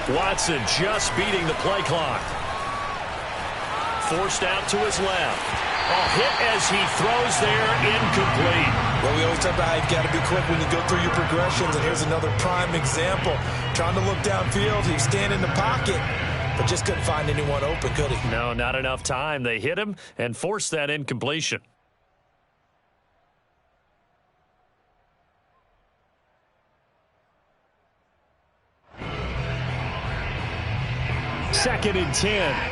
Watson just beating the play clock. Forced out to his left. Hit as he throws there, incomplete. Well, we always talk about how you've got to be quick when you go through your progressions, and here's another prime example. Trying to look downfield, he was standing in the pocket, but just couldn't find anyone open, could he? No, not enough time. They hit him and forced that incompletion. Second and 10.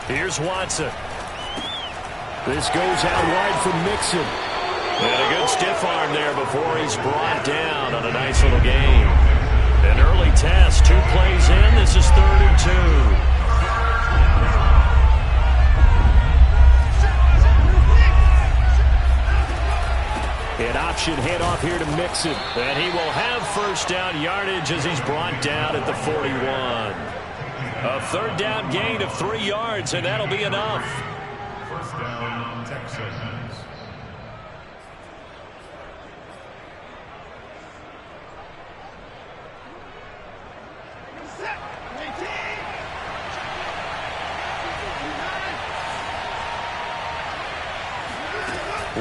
Here's Watson. This goes out wide from Mixon. And a good stiff arm there before he's brought down on a nice little game. An early test, 2 plays in. This is 3rd and 2. An option handoff here to Mixon. And he will have first down yardage as he's brought down at the 41. A 3rd down gain of 3 yards, and that'll be enough. First down, Texans.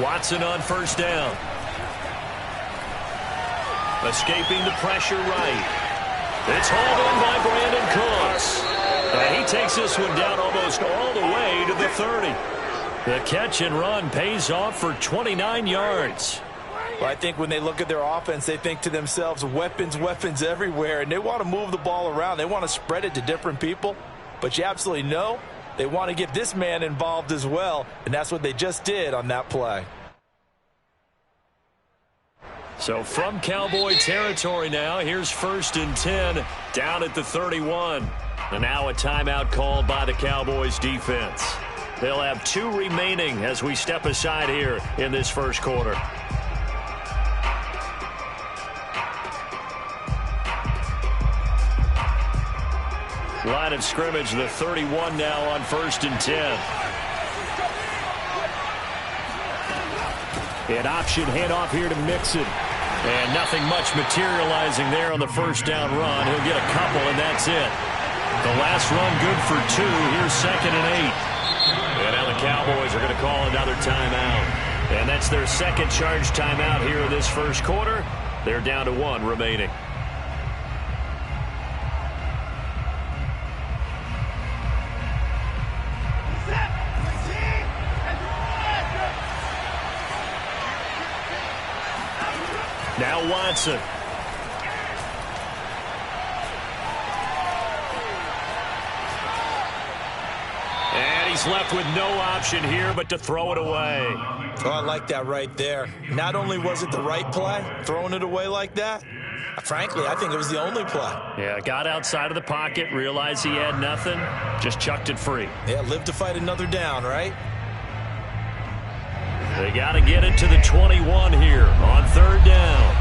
Watson on first down. Escaping the pressure right. It's hauled in by Brandon Cooks. And he takes this one down almost all the way to the 30. The catch and run pays off for 29 yards. Well, I think when they look at their offense, they think to themselves, weapons, weapons everywhere, and they want to move the ball around. They want to spread it to different people. But you absolutely know they want to get this man involved as well, and that's what they just did on that play. So from Cowboy territory now, here's 1st and 10 down at the 31. And now a timeout called by the Cowboys defense. They'll have 2 remaining as we step aside here in this first quarter. Line of scrimmage, the 31 now on 1st and 10. An option handoff here to Mixon. And nothing much materializing there on the first down run. He'll get a couple, and that's it. The last run good for 2. Here's 2nd and 8. And now the Cowboys are going to call another timeout. And that's their second charge timeout here in this first quarter. They're down to 1 remaining. Now Watson. And he's left with no option here but to throw it away. Oh, I like that right there. Not only was it the right play, throwing it away like that, frankly, I think it was the only play. Yeah, got outside of the pocket, realized he had nothing, just chucked it free. Yeah, live to fight another down, right? They got to get it to the 21 here on 3rd down.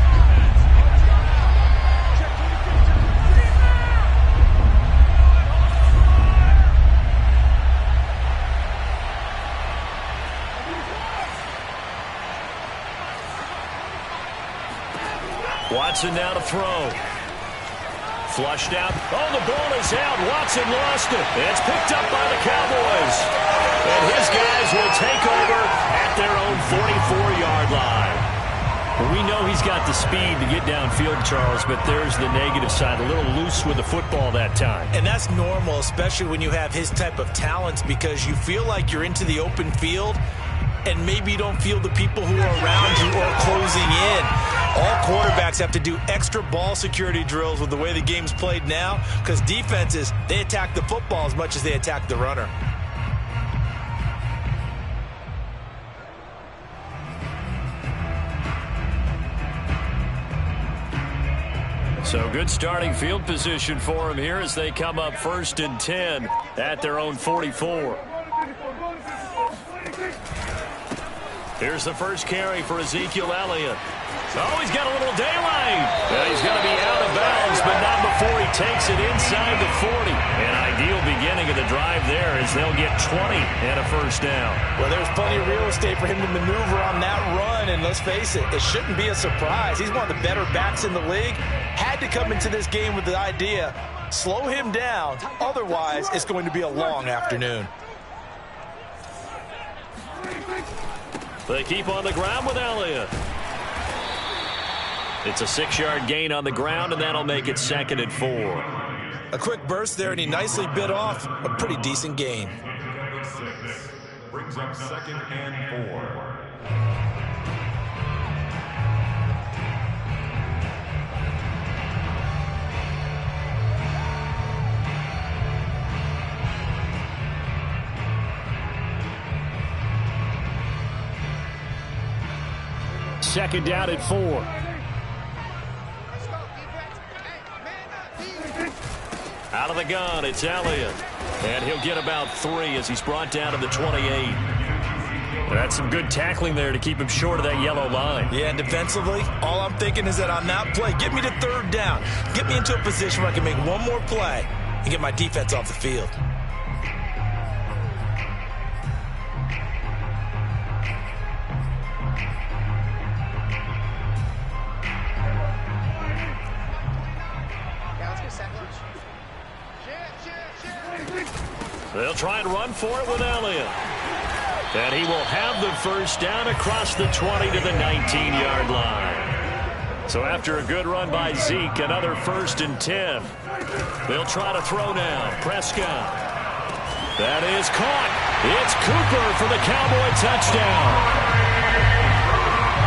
Watson now to throw. Flushed out. Oh, the ball is out. Watson lost it. It's picked up by the Cowboys. And his guys will take over at their own 44-yard line. We know he's got the speed to get downfield, Charles, but there's the negative side. A little loose with the football that time. And that's normal, especially when you have his type of talents, because you feel like you're into the open field and maybe you don't feel the people who are around you or closing in. All quarterbacks have to do extra ball security drills with the way the game's played now, because defenses, they attack the football as much as they attack the runner. So good starting field position for him here as they come up 1st and 10 at their own 44. Here's the first carry for Ezekiel Elliott. Oh, he's got a little daylight. Yeah, he's going to be out of bounds, but not before he takes it inside the 40. An ideal beginning of the drive there as they'll get 20 and a first down. Well, there's plenty of real estate for him to maneuver on that run, and let's face it, it shouldn't be a surprise. He's one of the better backs in the league. Had to come into this game with the idea, slow him down, otherwise it's going to be a long afternoon. They keep on the ground with Elliott. It's a 6-yard gain on the ground, and that'll make it 2nd and 4. A quick burst there, and he nicely bit off a pretty decent gain. 6 brings up 2nd and 4. Second down at 4. Out of the gun, it's Elliott. And he'll get about 3 as he's brought down to the 28. That's some good tackling there to keep him short of that yellow line. Yeah, and defensively, all I'm thinking is that on that play, get me to 3rd down. Get me into a position where I can make one more play and get my defense off the field. They'll try and run for it with Elliott. And he will have the first down across the 20 to the 19-yard line. So after a good run by Zeke, another 1st and 10. They'll try to throw now. Prescott. That is caught. It's Cooper for the Cowboy touchdown.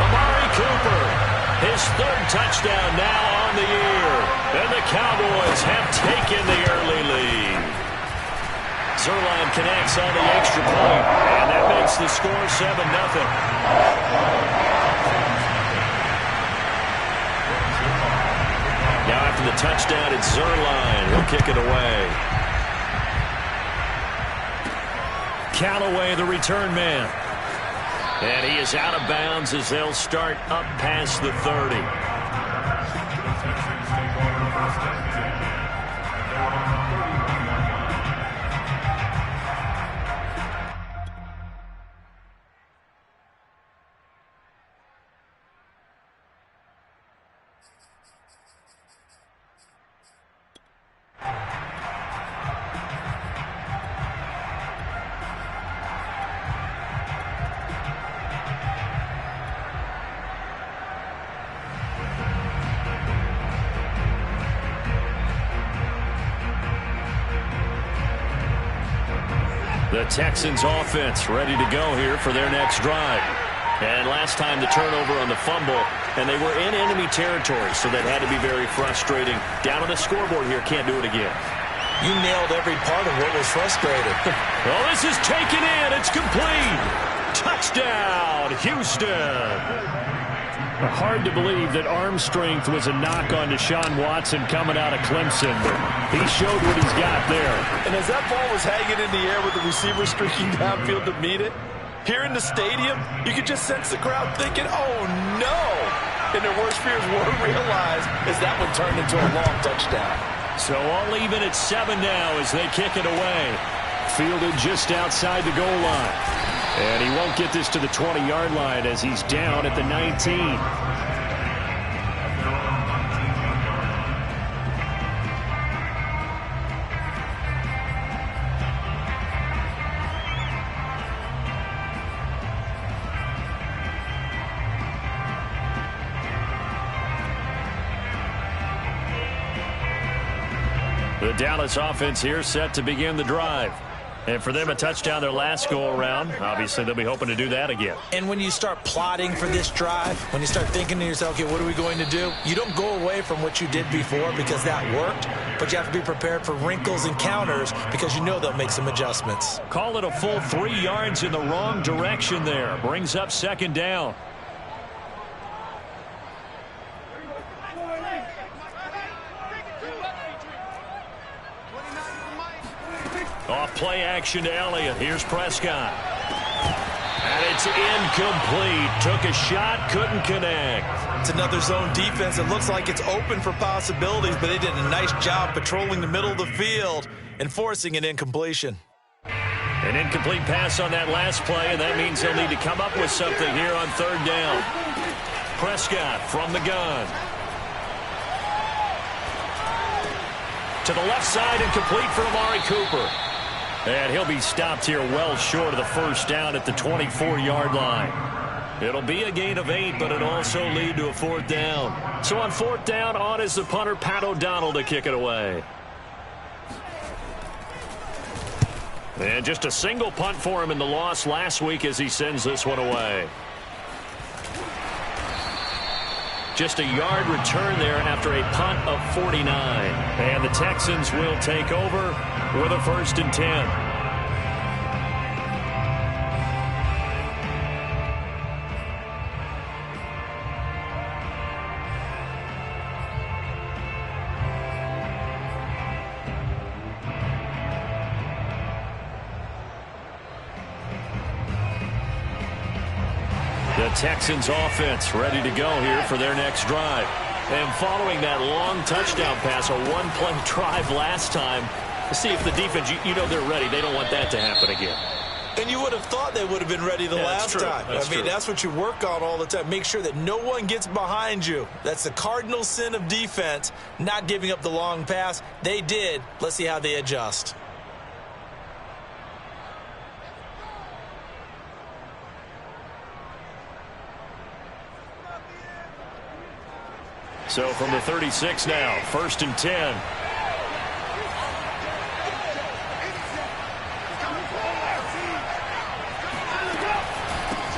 Amari Cooper, his 3rd touchdown now on the year. And the Cowboys have taken the early lead. Zerline connects on the extra point, and that makes the score 7-0. Now after the touchdown, it's Zerline. He'll kick it away. Callaway, the return man. And he is out of bounds as they'll start up past the 30. The Texans offense ready to go here for their next drive. And last time the turnover on the fumble, and they were in enemy territory, so that had to be very frustrating. Down on the scoreboard here, can't do it again. You nailed every part of what was frustrating. Oh, this is taken in. It's complete. Touchdown, Houston. Hard to believe that arm strength was a knock on Deshaun Watson coming out of Clemson. He showed what he's got there. And as that ball was hanging in the air with the receiver streaking downfield to meet it, here in the stadium, you could just sense the crowd thinking, oh, no. And their worst fears were realized as that one turned into a long touchdown. So all even at 7 now as they kick it away. Fielded just outside the goal line. And he won't get this to the 20-yard line as he's down at the 19. The Dallas offense here set to begin the drive. And for them, a touchdown their last go-around. Obviously, they'll be hoping to do that again. And when you start plotting for this drive, when you start thinking to yourself, okay, what are we going to do? You don't go away from what you did before because that worked, but you have to be prepared for wrinkles and counters because you know they'll make some adjustments. Call it a full 3 yards in the wrong direction there. Brings up 2nd down. Off play action to Elliott. Here's Prescott. And it's incomplete. Took a shot, couldn't connect. It's another zone defense. It looks like it's open for possibilities, but they did a nice job patrolling the middle of the field and forcing an incompletion. An incomplete pass on that last play, and that means they'll need to come up with something here on third down. Prescott from the gun. To the left side and complete for Amari Cooper. And he'll be stopped here well short of the first down at the 24-yard line. It'll be a gain of 8, but it'll also lead to a fourth down. So on fourth down, on is the punter, Pat O'Donnell, to kick it away. And just a single punt for him in the loss last week as he sends this one away. Just a yard return there after a punt of 49. And the Texans will take over with a 1st and 10. The Texans offense ready to go here for their next drive. And following that long touchdown pass, a one-play drive last time, see if the defense, you know they're ready. They don't want that to happen again. And you would have thought they would have been ready the last time. I mean, that's what you work on all the time. Make sure that no one gets behind you. That's the cardinal sin of defense, not giving up the long pass. They did. Let's see how they adjust. So from the 36 now, 1st and 10.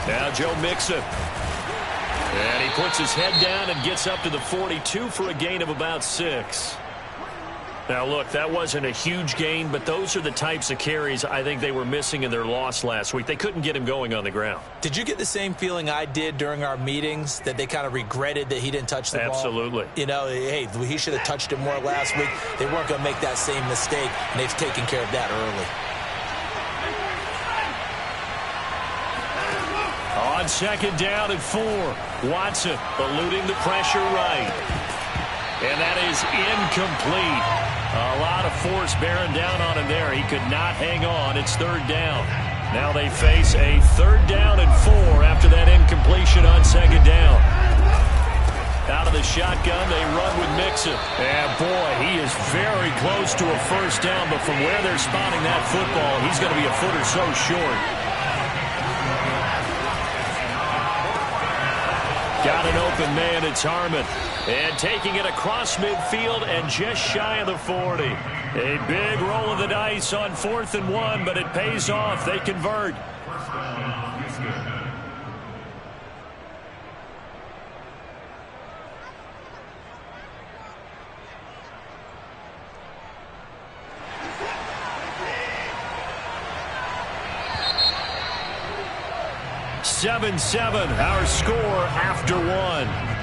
Now Joe Mixon. And he puts his head down and gets up to the 42 for a gain of about 6. Now, look, that wasn't a huge gain, but those are the types of carries I think they were missing in their loss last week. They couldn't get him going on the ground. Did you get the same feeling I did during our meetings, that they kind of regretted that he didn't touch the ball? Absolutely. You know, hey, he should have touched it more last week. They weren't going to make that same mistake, and they've taken care of that early. On 2nd down and 4, Watson eluding the pressure right. And that is incomplete. A lot of force bearing down on him there. He could not hang on. It's 3rd down. Now they face a 3rd down and 4 after that incompletion on 2nd down. Out of the shotgun, they run with Mixon. And boy, he is very close to a 1st down, but from where they're spotting that football, he's going to be a foot or so short. Got an open man, it's Harmon. And taking it across midfield and just shy of the 40. A big roll of the dice on 4th and 1, but it pays off. They convert. (7-7) our score after 1.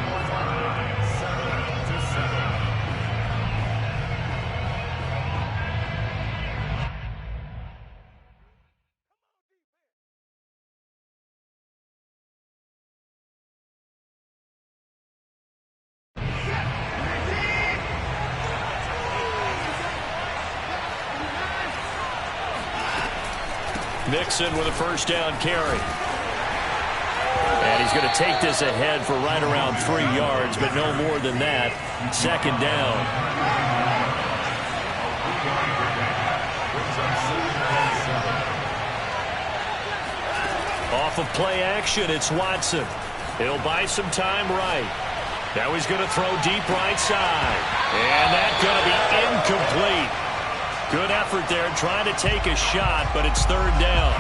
Mixon with a 1st down carry. And he's going to take this ahead for right around 3 yards, but no more than that. 2nd down. Off of play action, it's Watson. He'll buy some time right. Now he's going to throw deep right side. And that's going to be incomplete. Good effort there, trying to take a shot, but it's 3rd down.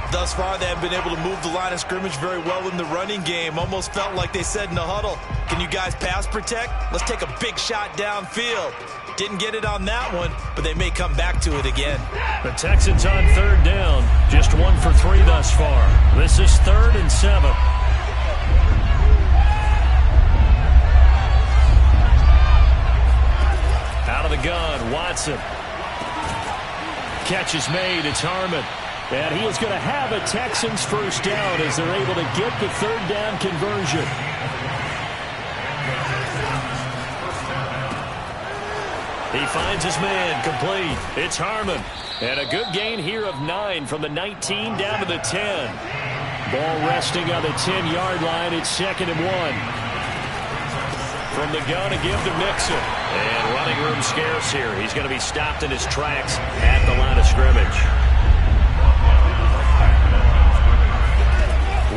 Thus far, they have been able to move the line of scrimmage very well in the running game. Almost felt like they said in the huddle, can you guys pass protect? Let's take a big shot downfield. Didn't get it on that one, but they may come back to it again. The Texans on 3rd down, just 1 for 3 thus far. This is 3rd and 7. Out of the gun, Watson. Catch is made, it's Harmon. And he is going to have a Texans first down as they're able to get the third down conversion. He finds his man, complete. It's Harmon. And a good gain here of 9 from the 19 down to the 10. Ball resting on the 10-yard line. It's 2nd and 1. From the gun, a give to Mixon. And running room scarce here. He's going to be stopped in his tracks at the line of scrimmage.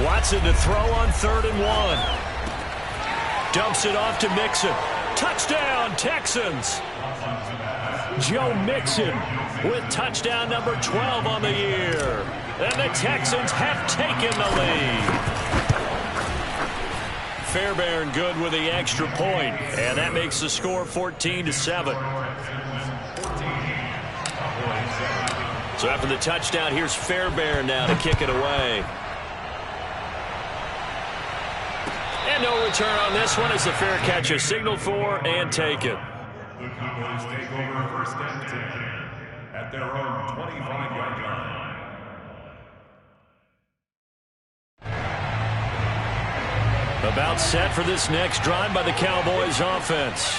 Watson to throw on 3rd and 1. Dumps it off to Mixon. Touchdown, Texans. Joe Mixon with touchdown number 12 on the year. And the Texans have taken the lead. Fairbairn good with the extra point, and that makes the score 14-7. So after the touchdown, here's Fairbairn now to kick it away. And no return on this one as the fair catch is signaled for and taken. The Cowboys take over 1st and 10 at their own 25-yard line. About set for this next drive by the Cowboys offense.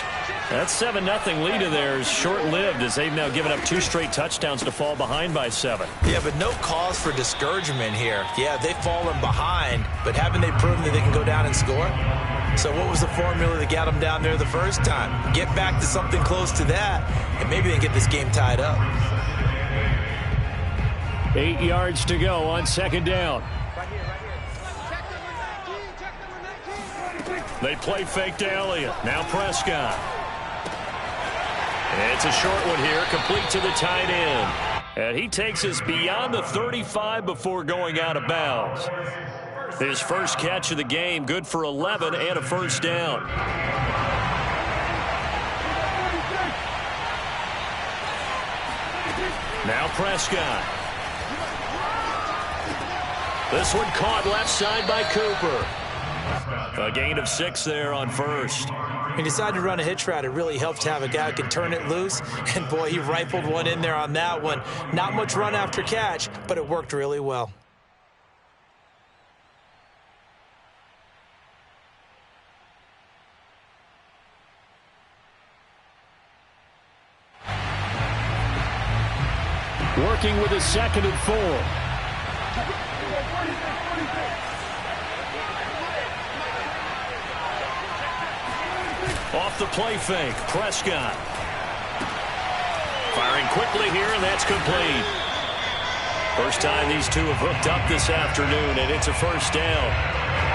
That 7-0 lead of theirs short-lived as they've now given up 2 straight touchdowns to fall behind by 7. Yeah, but no cause for discouragement here. Yeah, they've fallen behind, but haven't they proven that they can go down and score? So what was the formula that got them down there the first time? Get back to something close to that, and maybe they get this game tied up. 8 yards to go on 2nd down. They play fake to Elliott. Now Prescott. It's a short one here, complete to the tight end. And he takes us beyond the 35 before going out of bounds. His first catch of the game, good for 11 and a first down. Now Prescott. This one caught left side by Cooper. A gain of 6 there on first. He decided to run a hitch route. It really helped to have a guy who can turn it loose. And, boy, he rifled one in there on that one. Not much run after catch, but it worked really well. Working with a 2nd and 4. Off the play fake, Prescott. Firing quickly here, and that's complete. First time these two have hooked up this afternoon, and it's a first down.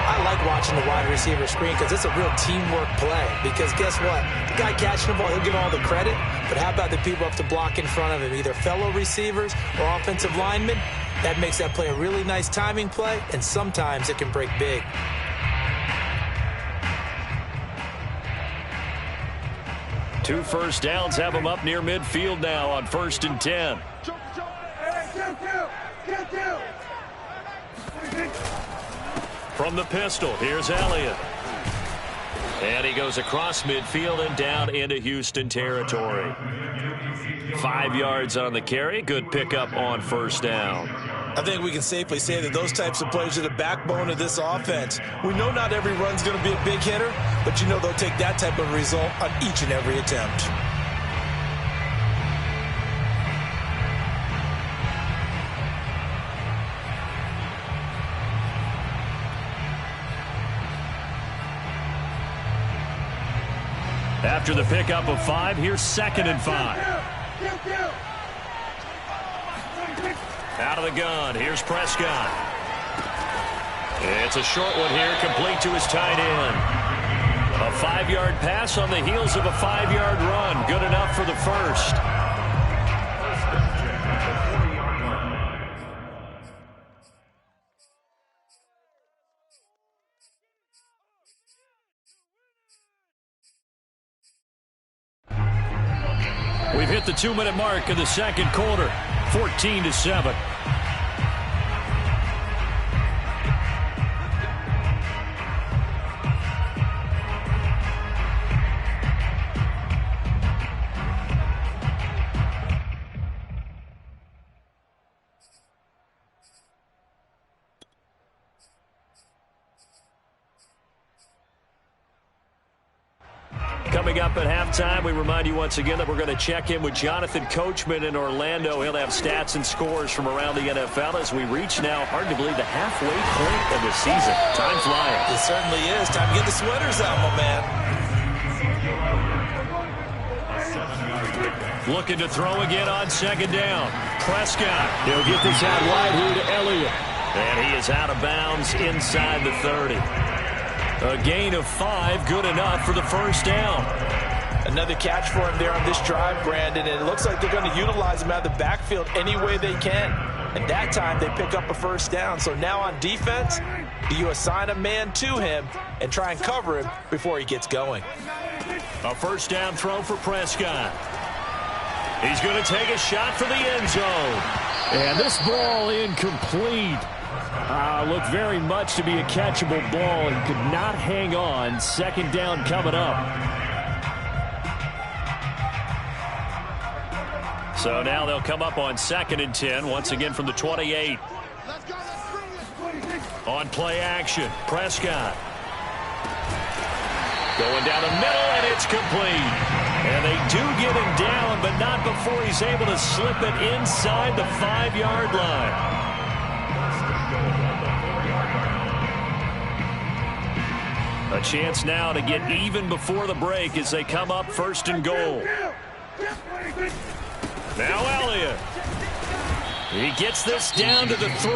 I like watching the wide receiver screen because it's a real teamwork play. Because guess what? The guy catching the ball, he'll get all the credit. But how about the people up to block in front of him, either fellow receivers or offensive linemen? That makes that play a really nice timing play, and sometimes it can break big. Two first downs have them up near midfield now on 1st and 10. From the pistol, here's Elliott. And he goes across midfield and down into Houston territory. 5 yards on the carry. Good pickup on first down. I think we can safely say that those types of plays are the backbone of this offense. We know not every run's going to be a big hitter, but you know they'll take that type of result on each and every attempt. After the pickup of 5, here's 2nd and 5. Out of the gun, here's Prescott. It's a short one here, complete to his tight end. A 5-yard pass on the heels of a 5-yard run. Good enough for the first. We've hit the 2-minute mark of the second quarter. 14-7. Coming up at halftime, we remind you once again that we're going to check in with Jonathan Coachman in Orlando. He'll have stats and scores from around the NFL as we reach now, hard to believe, the halfway point of the season. Time flying. It certainly is. Time to get the sweaters out, my man. Looking to throw again on second down. Prescott. He'll get this out wide here to Elliott. And he is out of bounds inside the 30. A gain of 5, good enough for the first down. Another catch for him there on this drive, Brandon, and it looks like they're going to utilize him out of the backfield any way they can. And that time they pick up a first down. So now on defense, do you assign a man to him and try and cover him before he gets going? A first down throw for Prescott. He's going to take a shot for the end zone. And this ball incomplete. Looked very much to be a catchable ball and could not hang on. Second down coming up. So now they'll come up on 2nd and 10, once again from the 28. On play action, Prescott. Going down the middle, and it's complete. And they do get him down, but not before he's able to slip it inside the 5-yard line. A chance now to get even before the break as they come up 1st and goal. Now Elliott. He gets this down to the 3.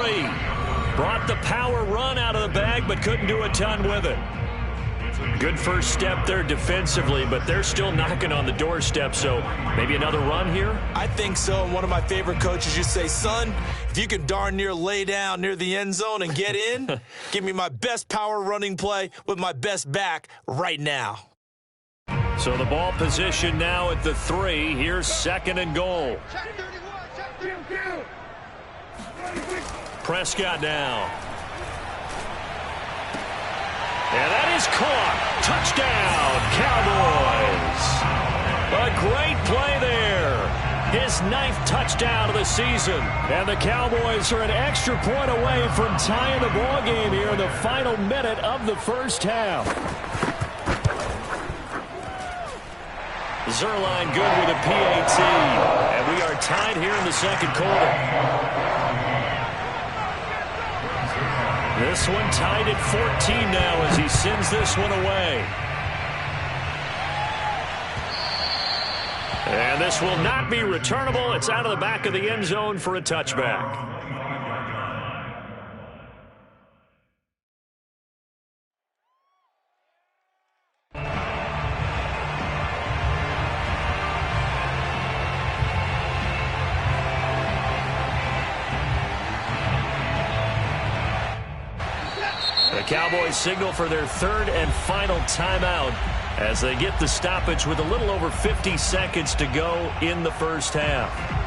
Brought the power run out of the bag, but couldn't do a ton with it. Good first step there defensively, but they're still knocking on the doorstep, so maybe another run here? I think so. One of my favorite coaches used to say, son, if you can darn near lay down near the end zone and get in, give me my best power running play with my best back right now. So the ball position now at the 3. Here's 2nd and goal. Prescott now. And that is caught. Touchdown, Cowboys. A great play there. His 9th touchdown of the season. And the Cowboys are an extra point away from tying the ball game here in the final minute of the first half. Zerline good with a PAT. And we are tied here in the second quarter. This one tied at 14 now as he sends this one away. And this will not be returnable. It's out of the back of the end zone for a touchback. The Cowboys signal for their 3rd and final timeout as they get the stoppage with a little over 50 seconds to go in the first half.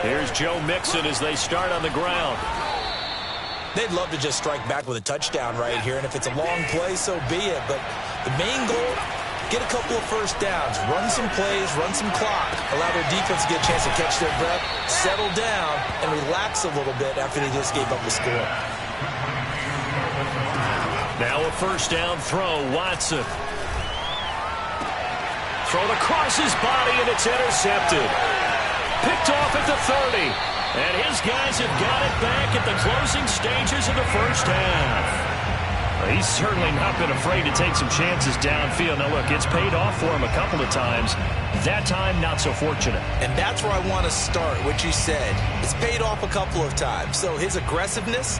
Here's Joe Mixon as they start on the ground. They'd love to just strike back with a touchdown right here, and if it's a long play, so be it. But the main goal, get a couple of first downs, run some plays, run some clock, allow their defense to get a chance to catch their breath, settle down, and relax a little bit after they just gave up the score. Now a first down throw, Watson. Thrown across his body, and it's intercepted. Picked off at the 30. And his guys have got it back at the closing stages of the first half. He's certainly not been afraid to take some chances downfield. Now, look, it's paid off for him a couple of times. That time, not so fortunate. And that's where I want to start, what you said. It's paid off a couple of times. So his aggressiveness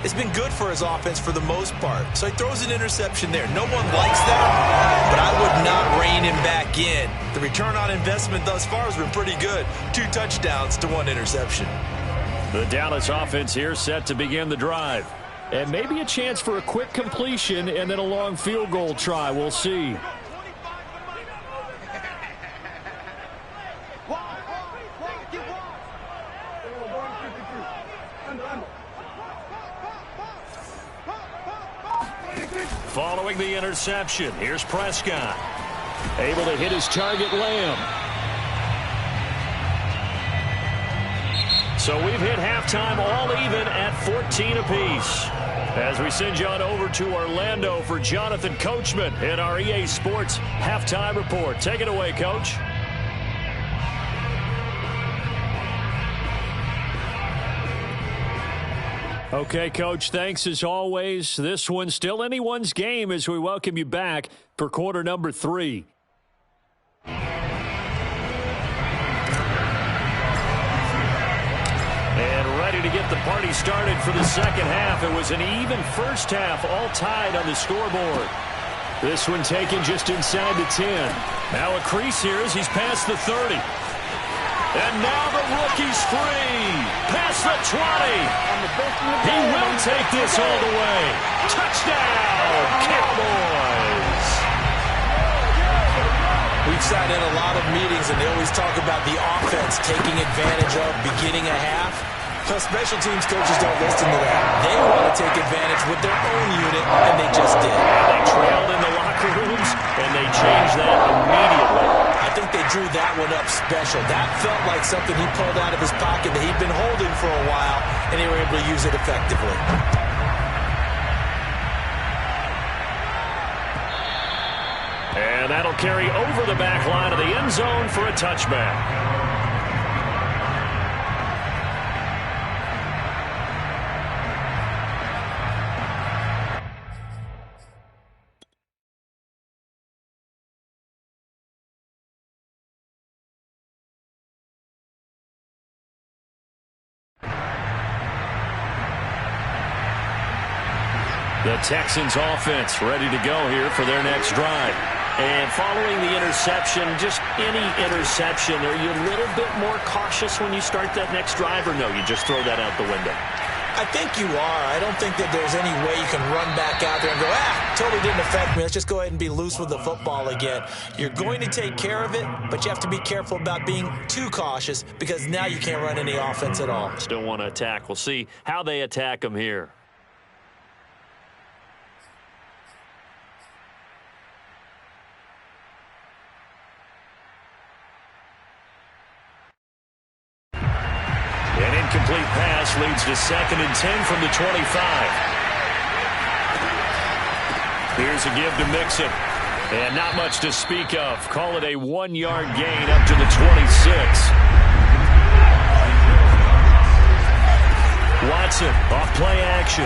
has been good for his offense for the most part. So he throws an interception there. No one likes that, but I would not rein him back in. The return on investment thus far has been pretty good. 2 touchdowns to 1 interception. The Dallas offense here set to begin the drive. And maybe a chance for a quick completion and then a long field goal try. We'll see. throwing the interception. Here's Prescott. Able to hit his target, Lamb. So we've hit halftime all even at 14 apiece. As we send you on over to Orlando for Jonathan Coachman in our EA Sports Halftime Report. Take it away, Coach. Okay, Coach, thanks as always. This one's still anyone's game as we welcome you back for quarter number 3. And ready to get the party started for the second half. It was an even first half, all tied on the scoreboard. This one taken just inside the 10. Now a crease here as he's past the 30. And now the rookie's free. Past the 20. He will take this all the way. Touchdown, Cowboys. We've sat in a lot of meetings, and they always talk about the offense taking advantage of beginning a half. So special teams coaches don't listen to that. They want to take advantage with their own unit, and they just did. They trailed in the locker rooms, and they changed that immediately. I think they drew that one up special. That felt like something he pulled out of his pocket that he'd been holding for a while, and they were able to use it effectively. And that'll carry over the back line of the end zone for a touchback. The Texans offense ready to go here for their next drive. And following the interception, just any interception, are you a little bit more cautious when you start that next drive, or no, you just throw that out the window? I think you are. I don't think that there's any way you can run back out there and go, totally didn't affect me. Let's just go ahead and be loose with the football again. You're going to take care of it, but you have to be careful about being too cautious because now you can't run any offense at all. Still want to attack. We'll see how they attack them here. An incomplete pass leads to 2nd and 10 from the 25. Here's a give to Mixon. And not much to speak of. Call it a 1-yard gain up to the 26. Watson off play action.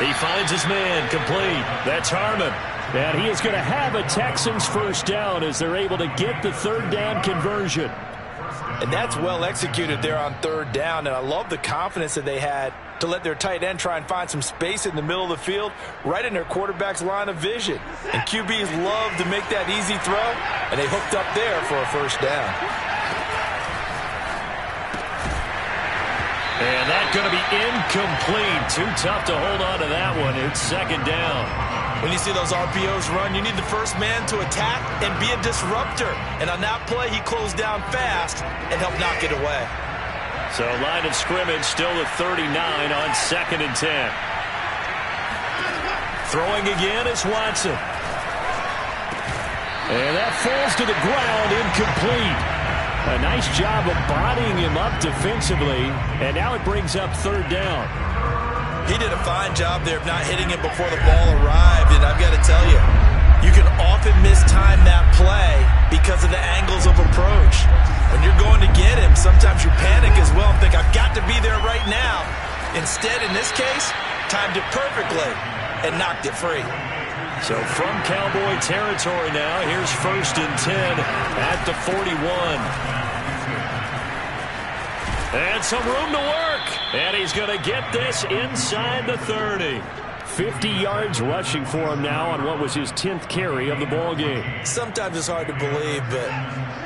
He finds his man complete. That's Harmon. And he is going to have a Texans first down as they're able to get the 3rd down conversion. And that's well executed there on 3rd down. And I love the confidence that they had to let their tight end try and find some space in the middle of the field, right in their quarterback's line of vision. And QBs love to make that easy throw, and they hooked up there for a first down. And that's going to be incomplete. Too tough to hold on to that one. It's 2nd down. When you see those RPOs run, you need the first man to attack and be a disruptor. And on that play, he closed down fast and helped knock it away. So line of scrimmage still at 39 on 2nd and 10. Throwing again is Watson. And that falls to the ground, incomplete. A nice job of bodying him up defensively. And now it brings up 3rd down. He did a fine job there of not hitting him before the ball arrived, and I've got to tell you, you can often mistime that play because of the angles of approach. When you're going to get him, sometimes you panic as well and think, I've got to be there right now. Instead, in this case, timed it perfectly and knocked it free. So from Cowboy territory now, here's 1st and 10 at the 41. And some room to work. And he's going to get this inside the 30. 50 yards rushing for him now on what was his 10th carry of the ball game. Sometimes it's hard to believe, but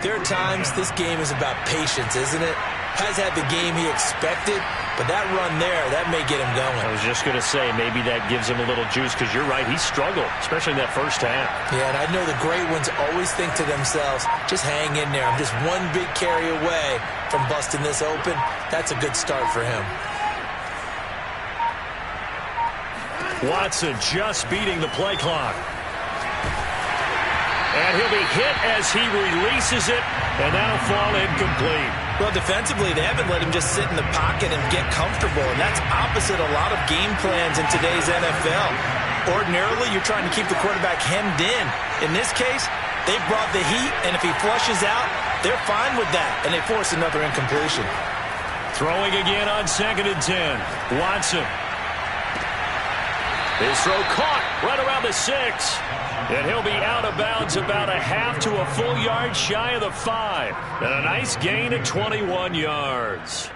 there are times this game is about patience, isn't it? Has had the game he expected, but that run there, that may get him going. I was just going to say, maybe that gives him a little juice, because you're right, he struggled, especially in that first half. Yeah, and I know the great ones always think to themselves, just hang in there. I'm just one big carry away from busting this open. That's a good start for him. Watson just beating the play clock. And he'll be hit as he releases it, and that'll fall incomplete. Well, defensively, they haven't let him just sit in the pocket and get comfortable, and that's opposite a lot of game plans in today's NFL. Ordinarily, you're trying to keep the quarterback hemmed in. In this case, they brought the heat, and if he flushes out, they're fine with that, and they force another incompletion. Throwing again on 2nd and 10. Watson. His throw caught right around the 6. And he'll be out of bounds about a half to a full yard shy of the 5. And a nice gain of 21 yards.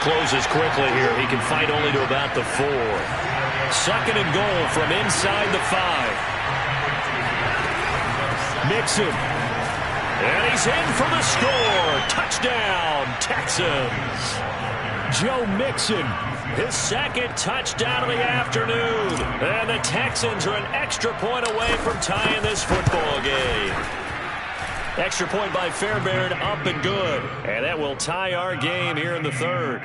Closes quickly here. He can fight only to about the 4. 2nd and goal from inside the 5. Mixon. And he's in for the score. Touchdown, Texans. Joe Mixon, his 2nd touchdown of the afternoon. And the Texans are an extra point away from tying this football game. Extra point by Fairbairn, up and good. And that will tie our game here in the 3rd.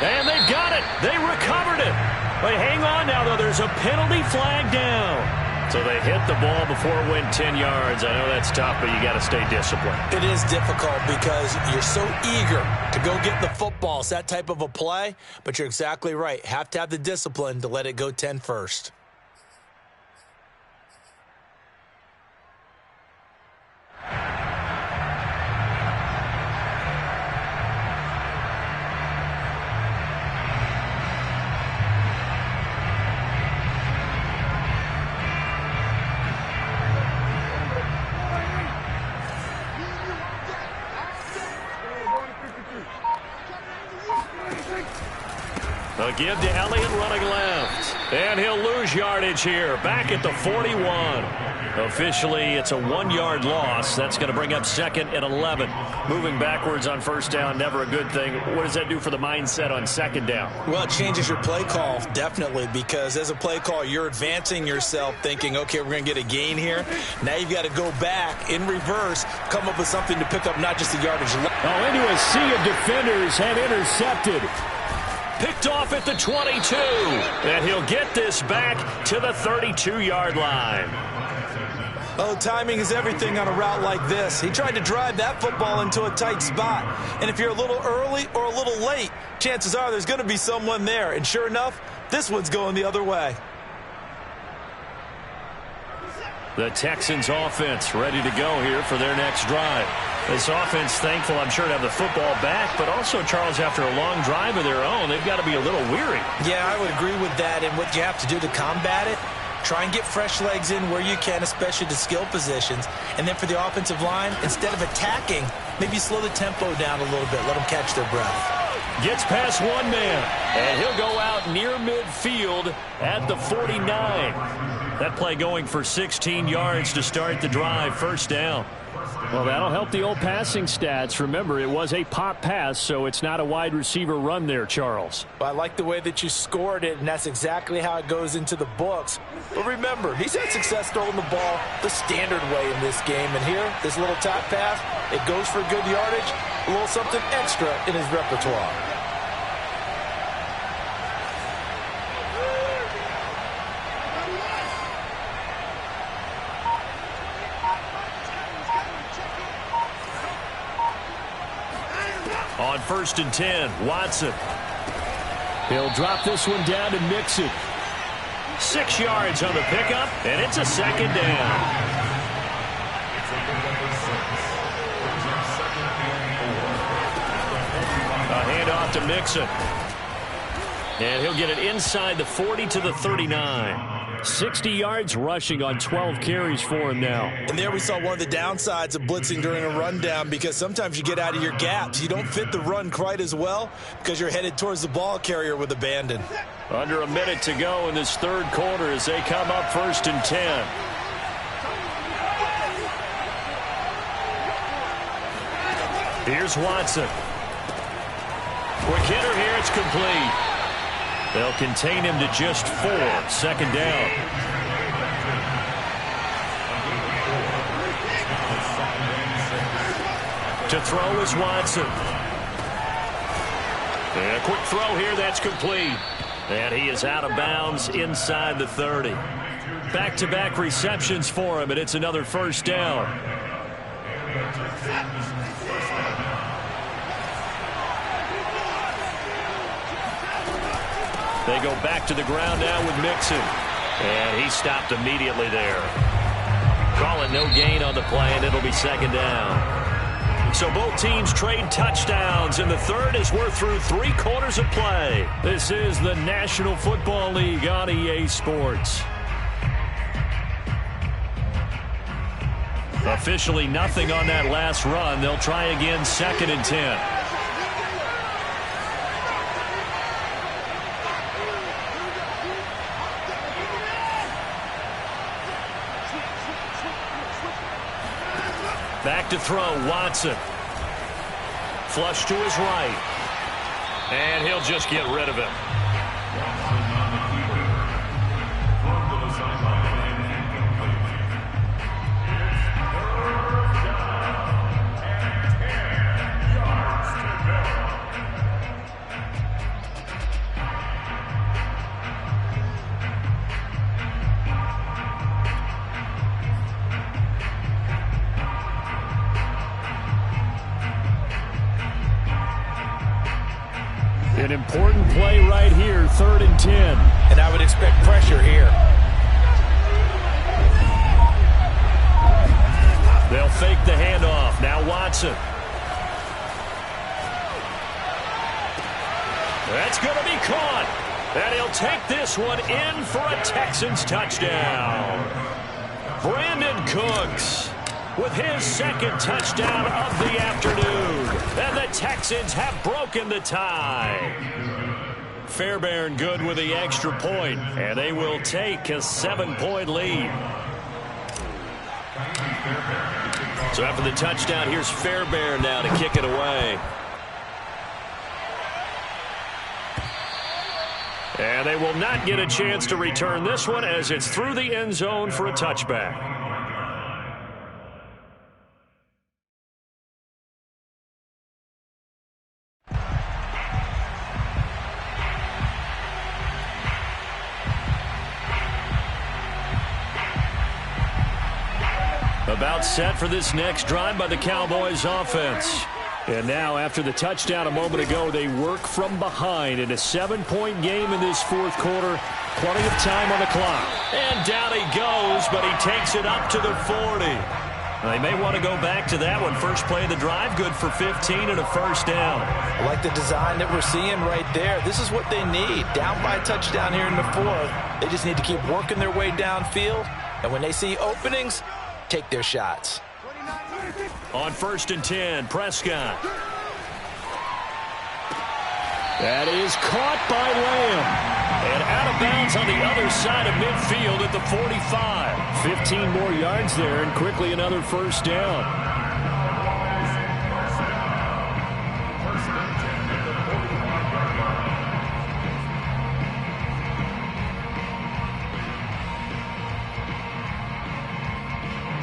And they've got it. They recovered it. But hang on now, though. There's a penalty flag down. So they hit the ball before it went 10 yards. I know that's tough, but you got to stay disciplined. It is difficult because you're so eager to go get the football. It's that type of a play, but you're exactly right. Have to have the discipline to let it go 10 first. A give to Elliott running left. And he'll lose yardage here. Back at the 41. Officially, it's a 1-yard loss. That's going to bring up 2nd and 11. Moving backwards on 1st down, never a good thing. What does that do for the mindset on 2nd down? Well, it changes your play call, definitely, because as a play call, you're advancing yourself thinking, okay, we're going to get a gain here. Now you've got to go back in reverse, come up with something to pick up not just the yardage. Oh, into a sea of defenders and intercepted. Picked off at the 22. And he'll get this back to the 32-yard line. Oh, timing is everything on a route like this. He tried to drive that football into a tight spot. And if you're a little early or a little late, chances are there's going to be someone there. And sure enough, this one's going the other way. The Texans offense ready to go here for their next drive. This offense thankful, I'm sure, to have the football back, but also, Charles, after a long drive of their own, they've got to be a little weary. Yeah, I would agree with that. And what you have to do to combat it, try and get fresh legs in where you can, especially to skill positions. And then for the offensive line, instead of attacking, maybe slow the tempo down a little bit. Let them catch their breath. Gets past one man, and he'll go out near midfield at the 49. That play going for 16 yards to start the drive, 1st down. Well, that'll help the old passing stats. Remember, it was a pop pass, so it's not a wide receiver run there, Charles. Well, I like the way that you scored it, and that's exactly how it goes into the books. But remember, he's had success throwing the ball the standard way in this game. And here, this little top pass, it goes for good yardage, a little something extra in his repertoire. On 1st and 10, Watson. He'll drop this one down to Mixon. 6 yards on the pickup, and it's a 2nd down. A handoff to Mixon. And he'll get it inside the 40 to the 39. 60 yards rushing on 12 carries for him now. And there we saw one of the downsides of blitzing during a rundown, because sometimes you get out of your gaps. You don't fit the run quite as well because you're headed towards the ball carrier with abandon. Under a minute to go in this third quarter as they come up 1st and 10. Here's Watson. Quick hitter here, it's complete. They'll contain him to just 4. 2nd down. To throw is Watson. And a quick throw here, that's complete. And he is out of bounds inside the 30. Back-to-back receptions for him, and it's another 1st down. They go back to the ground now with Mixon. And he stopped immediately there. Call it no gain on the play, and it'll be 2nd down. So both teams trade touchdowns, and the third as we're through 3 quarters of play. This is the National Football League on EA Sports. Officially nothing on that last run. They'll try again 2nd and 10. Back to throw, Watson. Flush to his right. And he'll just get rid of him. An important play right here, 3rd and 10. And I would expect pressure here. They'll fake the handoff. Now Watson. That's going to be caught. And he'll take this one in for a Texans touchdown. Brandon Cooks with his 2nd touchdown of the afternoon. And the Texans have broken the tie. Fairbairn good with the extra point, and they will take a 7-point lead. So after the touchdown, here's Fairbairn now to kick it away. And they will not get a chance to return this one as it's through the end zone for a touchback. About set for this next drive by the Cowboys offense. And now after the touchdown a moment ago, they work from behind in a 7-point game in this 4th quarter. Plenty of time on the clock. And down he goes, but he takes it up to the 40. They may want to go back to that one. First play of the drive, good for 15 and a 1st down. I like the design that we're seeing right there. This is what they need. Down by a touchdown here in the 4th. They just need to keep working their way downfield. And when they see openings, take their shots. On 1st and 10, Prescott. That is caught by Lamb. And out of bounds on the other side of midfield at the 45. 15 more yards there, and quickly another 1st down.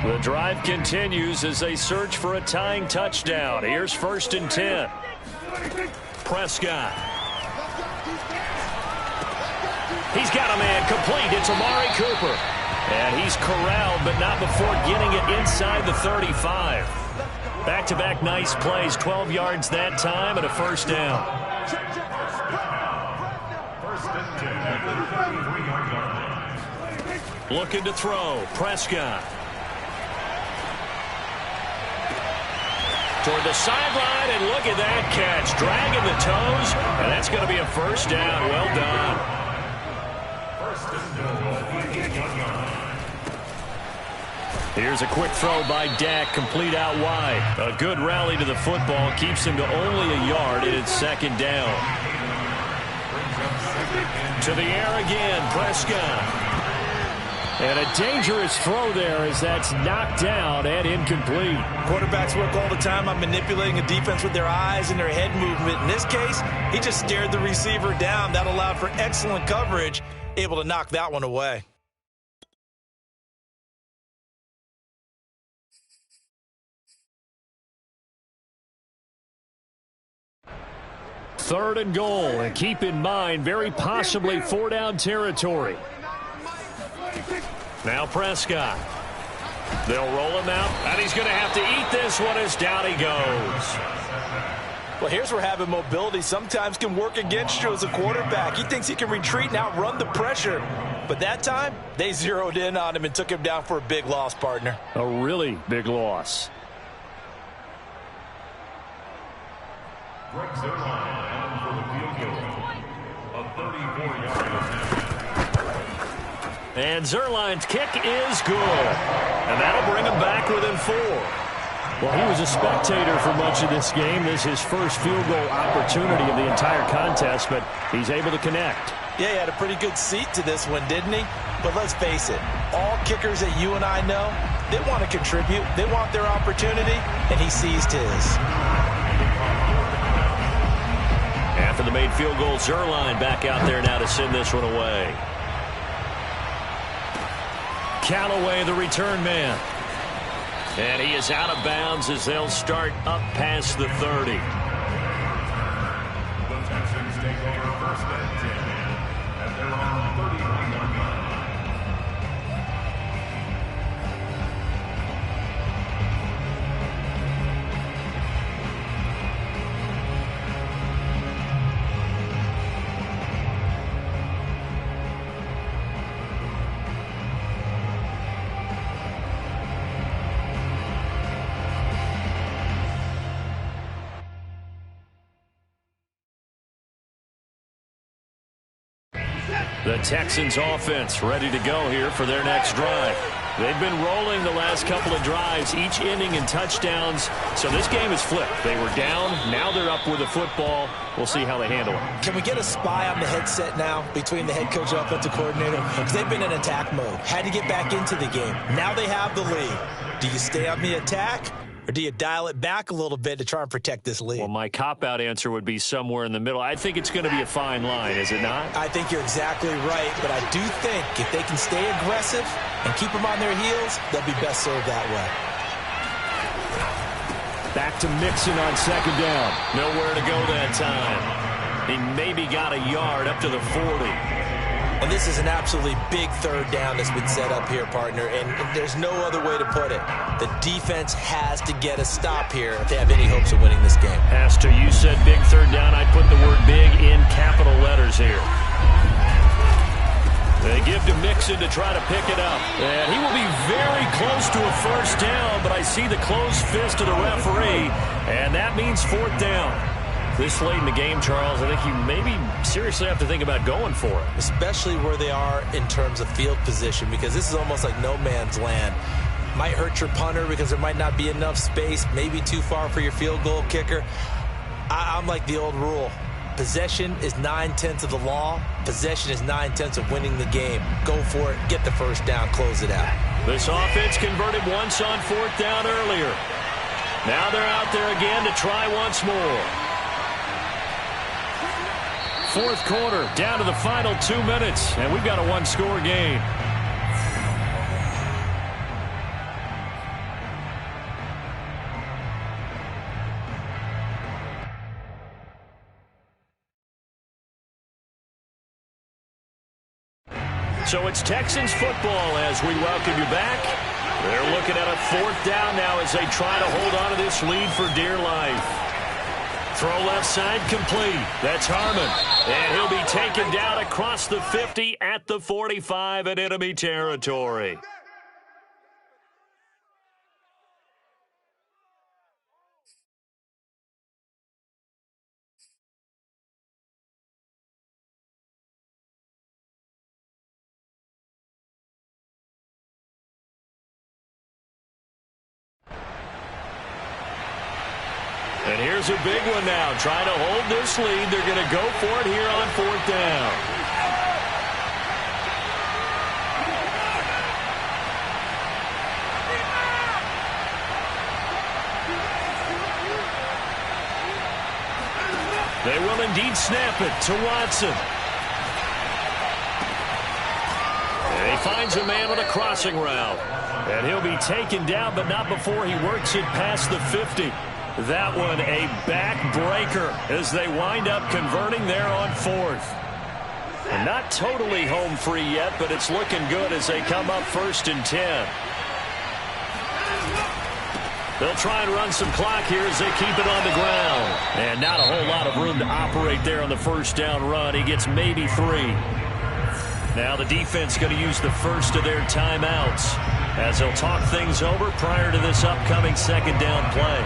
The drive continues as they search for a tying touchdown. Here's 1st and 10. Prescott. He's got a man complete. It's Amari Cooper. And he's corralled, but not before getting it inside the 35. Back-to-back nice plays. 12 yards that time and a 1st down. Looking to throw. Prescott. Toward the sideline, and look at that catch. Dragging the toes, and that's going to be a 1st down. Well done. Here's a quick throw by Dak, complete out wide. A good rally to the football keeps him to only a yard, and it's second down. To the air again, Prescott. And a dangerous throw there as that's knocked down and incomplete. Quarterbacks work all the time on manipulating a defense with their eyes and their head movement. In this case, he just stared the receiver down. That allowed for excellent coverage, able to knock that one away. Third and goal, and keep in mind, very possibly four-down territory. Now Prescott. They'll roll him out, and he's going to have to eat this one as down he goes. Well, here's where having mobility sometimes can work against you as a quarterback. He thinks he can retreat and outrun the pressure. But that time, they zeroed in on him and took him down for a big loss, partner. A really big loss. Greg Zerline on for the field goal. A 34-yard attempt. And Zerline's kick is good. And that'll bring him back within 4. Well, he was a spectator for much of this game. This is his first field goal opportunity of the entire contest, but he's able to connect. Yeah, he had a pretty good seat to this one, didn't he? But let's face it, all kickers that you and I know, they want to contribute. They want their opportunity, and he seized his. After the made field goal, Zerline back out there now to send this one away. Callaway, the return man. And he is out of bounds as they'll start up past the 30. The Texans take over first and 10 at their own 31-yard line. The Texans offense ready to go here for their next drive. They've been rolling the last couple of drives, each ending in touchdowns. So this game is flipped. They were down. Now they're up with the football. We'll see how they handle it. Can we get a spy on the headset now between the head coach and offensive coordinator? Because they've been in attack mode. Had to get back into the game. Now they have the lead. Do you stay on the attack? Or do you dial it back a little bit to try and protect this lead? Well, my cop-out answer would be somewhere in the middle. I think it's going to be a fine line, is it not? I think you're exactly right, but I do think if they can stay aggressive and keep them on their heels, they'll be best served that way. Back to Mixon on second down. Nowhere to go that time. He maybe got a yard up to the 40. And this is an absolutely big third down that's been set up here, partner, and there's no other way to put it. The defense has to get a stop here if they have any hopes of winning this game. Has to. You said big third down. I put the word big in capital letters here. They give to Mixon to try to pick it up. And he will be very close to a first down, but I see the closed fist of the referee, and that means fourth down. This late in the game, Charles, I think you maybe seriously have to think about going for it. Especially where they are in terms of field position, because this is almost like no man's land. Might hurt your punter because there might not be enough space, maybe too far for your field goal kicker. I'm like the old rule. Possession is 9/10 of the law. Possession is 9/10 of winning the game. Go for it. Get the first down. Close it out. This offense converted once on fourth down earlier. Now they're out there again to try once more. Fourth quarter, down to the final 2 minutes, and we've got a one-score game. So it's Texans football as we welcome you back. They're looking at a fourth down now as they try to hold on to this lead for dear life. Throw left side complete. That's Harmon. And he'll be taken down across the 50 at the 45 in enemy territory. And here's a big one now. Trying to hold this lead. They're going to go for it here on 4th down. They will indeed snap it to Watson. And he finds a man on a crossing route. And he'll be taken down, but not before he works it past the 50. That one a backbreaker as they wind up converting there on 4th. And not totally home free yet, but it's looking good as they come up 1st and 10. They'll try and run some clock here as they keep it on the ground. And not a whole lot of room to operate there on the 1st down run. He gets maybe 3. Now the defense going to use the first of their timeouts as they'll talk things over prior to this upcoming 2nd down play.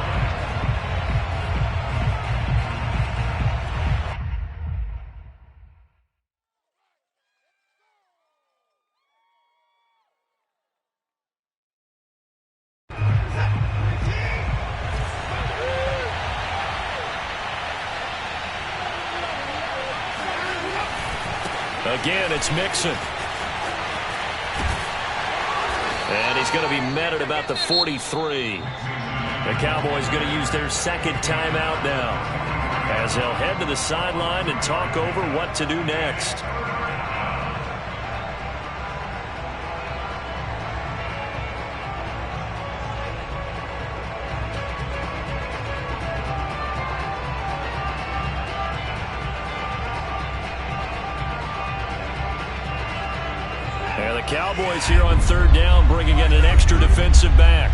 Again, it's Mixon. And he's going to be met at about the 43. The Cowboys going to use their 2nd timeout now as they'll head to the sideline and talk over what to do next. And the Cowboys here on 3rd down bringing in an extra defensive back.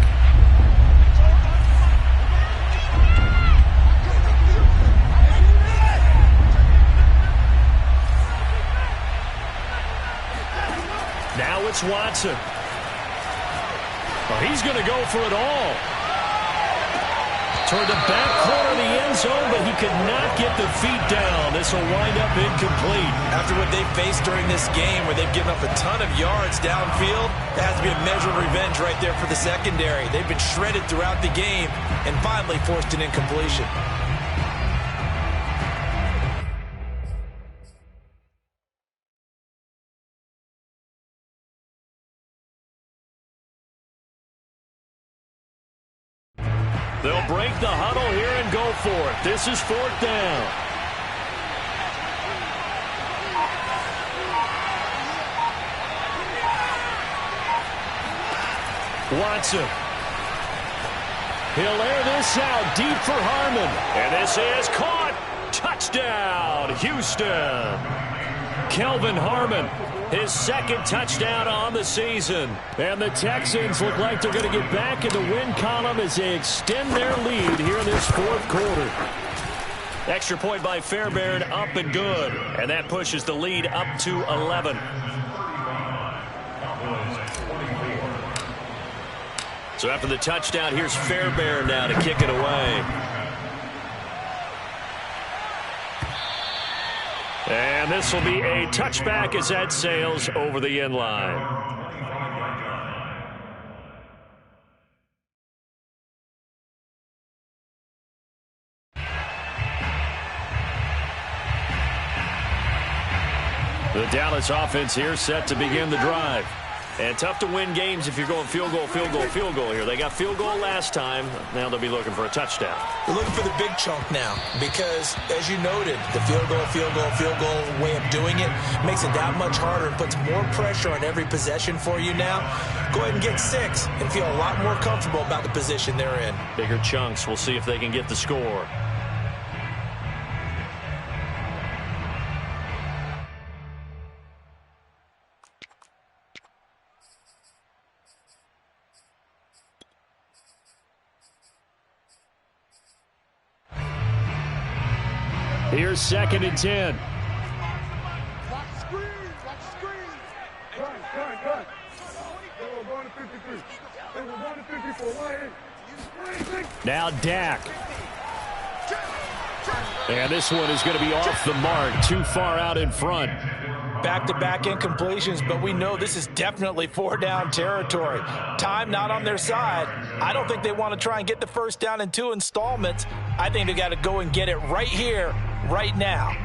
Now it's Watson. Well, he's going to go for it all. Toward the back corner of the end zone, but he could not get the feet down. This will wind up incomplete. After what they've faced during this game where they've given up a ton of yards downfield, that has to be a measure of revenge right there for the secondary. They've been shredded throughout the game and finally forced an incompletion. They'll break the huddle here and go for it. This is 4th down. Watson. He'll air this out deep for Harmon. And this is caught. Touchdown, Houston. Kelvin Harmon, his 2nd touchdown on the season. And the Texans look like they're going to get back in the win column as they extend their lead here in this 4th quarter. Extra point by Fairbairn, up and good. And that pushes the lead up to 11. So after the touchdown, here's Fairbairn now to kick it away. And this will be a touchback as that sails over the end line. The Dallas offense here set to begin the drive. And tough to win games if you're going field goal, field goal, field goal here. They got field goal last time. Now they'll be looking for a touchdown. They're looking for the big chunk now because, as you noted, the field goal way of doing it makes it that much harder and puts more pressure on every possession for you now. Go ahead and get 6 and feel a lot more comfortable about the position they're in. Bigger chunks. We'll see if they can get the score. Here's 2nd and 10. Now Dak. And this one is going to be off the mark, too far out in front. Back-to-back incompletions, but we know this is definitely 4-down territory. Time not on their side. I don't think they want to try and get the 1st down in 2 installments. I think they got to go and get it right here, right now.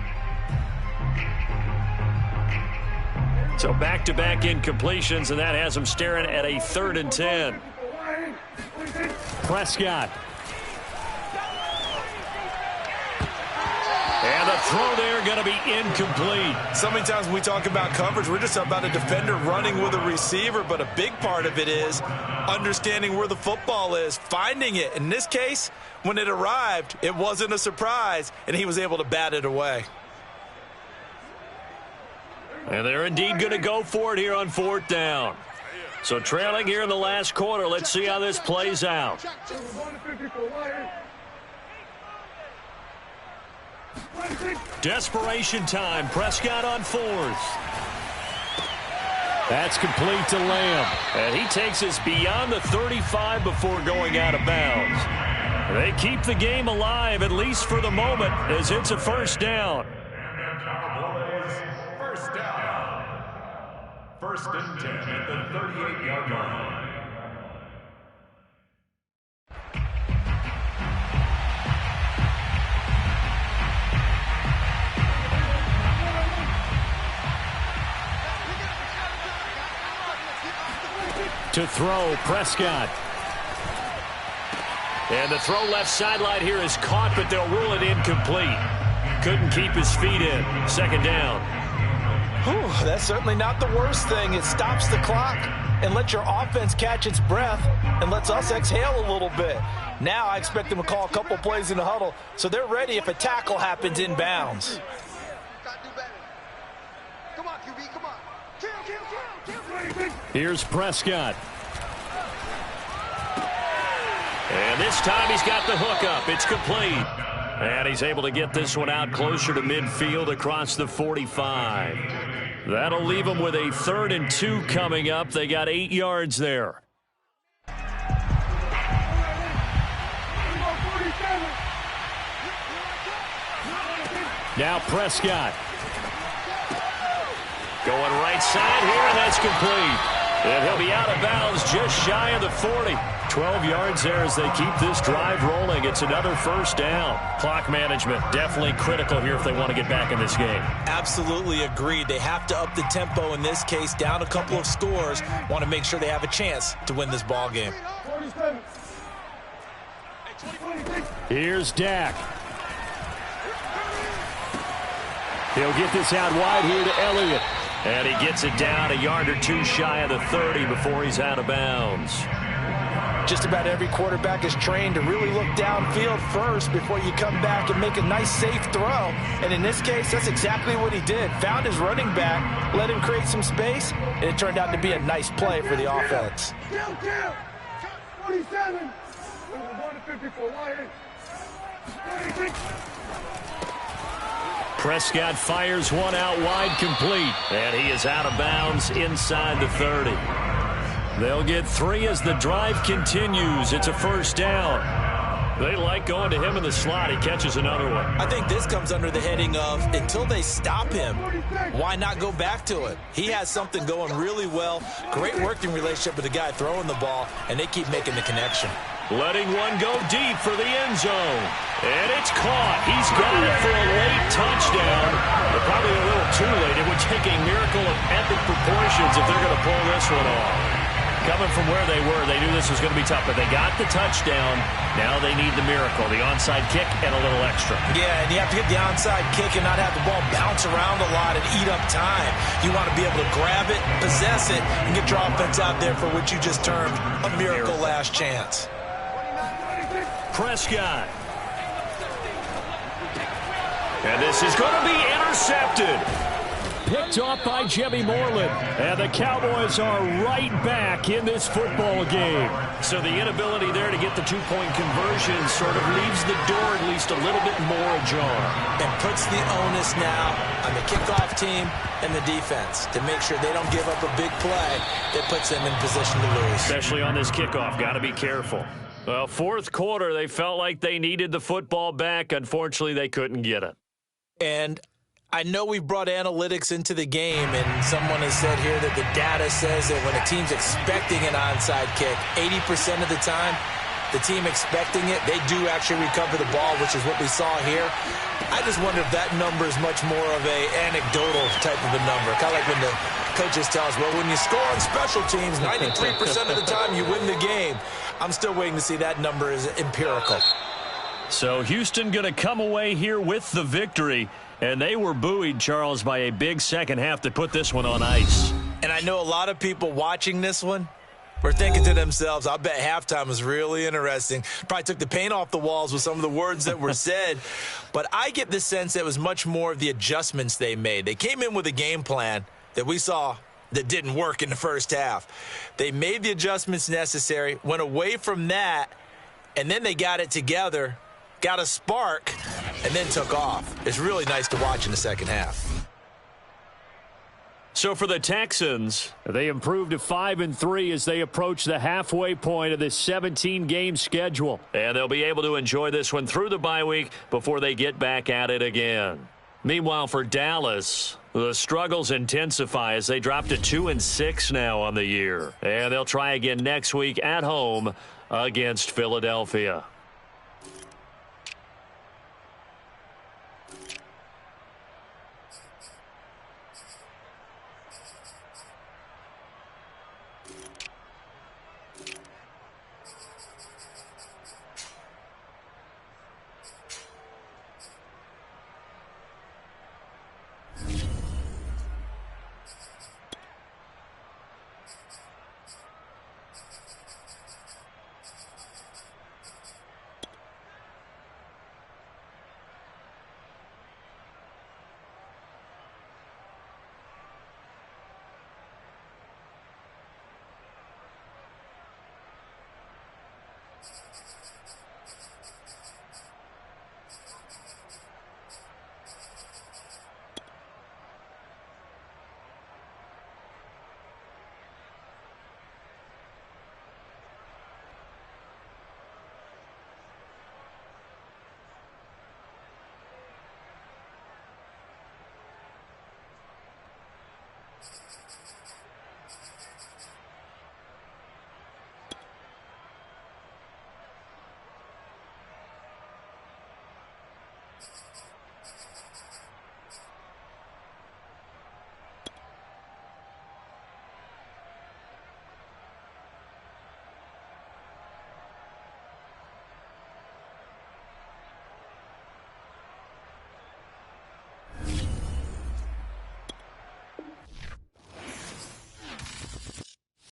So back-to-back incompletions, and that has them staring at a 3rd and 10. Prescott. And the throw there going to be incomplete. So many times when we talk about coverage, we're just about a defender running with a receiver, but a big part of it is understanding where the football is, finding it. In this case, when it arrived, it wasn't a surprise, and he was able to bat it away. And they're indeed going to go for it here on 4th down. So trailing here in the last quarter. Let's see how this plays out. Desperation time. Prescott on 4th. That's complete to Lamb. And he takes us beyond the 35 before going out of bounds. They keep the game alive, at least for the moment, as it's a 1st down. First down. 1st and 10 at the 38-yard line. To throw, Prescott. And the throw left sideline here is caught, but they'll rule it incomplete. Couldn't keep his feet in. 2nd down. Whew, that's certainly not the worst thing. It stops the clock and lets your offense catch its breath and lets us exhale a little bit. Now I expect them to call a couple plays in the huddle so they're ready if a tackle happens in bounds. Come on, QB, come on. Kill. Here's Prescott. And this time he's got the hook up. It's complete. And he's able to get this one out closer to midfield across the 45. That'll leave them with a 3rd and 2 coming up. They got 8 yards there. Now Prescott. Going right side here, and that's complete. And he'll be out of bounds just shy of the 40. 12 yards there as they keep this drive rolling. It's another 1st down. Clock management definitely critical here if they want to get back in this game. Absolutely agreed. They have to up the tempo in this case, down a couple of scores. Want to make sure they have a chance to win this ball game. Here's Dak. He'll get this out wide here to Elliott. And he gets it down a yard or 2 shy of the 30 before he's out of bounds. Just about every quarterback is trained to really look downfield first before you come back and make a nice, safe throw. And in this case, that's exactly what he did. Found his running back, let him create some space, and it turned out to be a nice play for the offense. 47. Prescott fires one out wide, complete. And he is out of bounds inside the 30. They'll get 3 as the drive continues. It's a 1st down. They like going to him in the slot. He catches another one. I think this comes under the heading of until they stop him, why not go back to it? He has something going really well. Great working relationship with the guy throwing the ball, and they keep making the connection. Letting one go deep for the end zone. And it's caught. He's got it for a late touchdown. But probably a little too late. It would take a miracle of epic proportions if they're going to pull this one off. Coming from where they were, they knew this was going to be tough, but they got the touchdown. Now they need the miracle, the onside kick and a little extra. Yeah, and you have to get the onside kick and not have the ball bounce around a lot and eat up time. You want to be able to grab it, possess it, and get your offense out there for what you just termed a miracle last chance. Prescott. And this is going to be intercepted. Picked off by Jimmy Moreland. And the Cowboys are right back in this football game. So the inability there to get the two-point conversion sort of leaves the door at least a little bit more ajar. And puts the onus now on the kickoff team and the defense to make sure they don't give up a big play that puts them in position to lose. Especially on this kickoff. Got to be careful. Well, 4th quarter, they felt like they needed the football back. Unfortunately, they couldn't get it. And I know we've brought analytics into the game, and someone has said here that the data says that when a team's expecting an onside kick, 80% of the time, the team expecting it, they do actually recover the ball, which is what we saw here. I just wonder if that number is much more of a anecdotal type of a number. Kind of like when the coaches tell us, well, when you score on special teams, 93% of the time you win the game. I'm still waiting to see that number is empirical. So Houston going to come away here with the victory. And they were buoyed, Charles, by a big second half to put this one on ice. And I know a lot of people watching this one were thinking to themselves, I bet halftime was really interesting. Probably took the paint off the walls with some of the words that were said. But I get the sense that it was much more of the adjustments they made. They came in with a game plan that we saw that didn't work in the first half. They made the adjustments necessary, went away from that, and then they got it together, got a spark, and then took off. It's really nice to watch in the second half. So for the Texans, they improved to 5-3 as they approach the halfway point of this 17-game schedule. And they'll be able to enjoy this one through the bye week before they get back at it again. Meanwhile, for Dallas, the struggles intensify as they drop to 2-6 now on the year. And they'll try again next week at home against Philadelphia.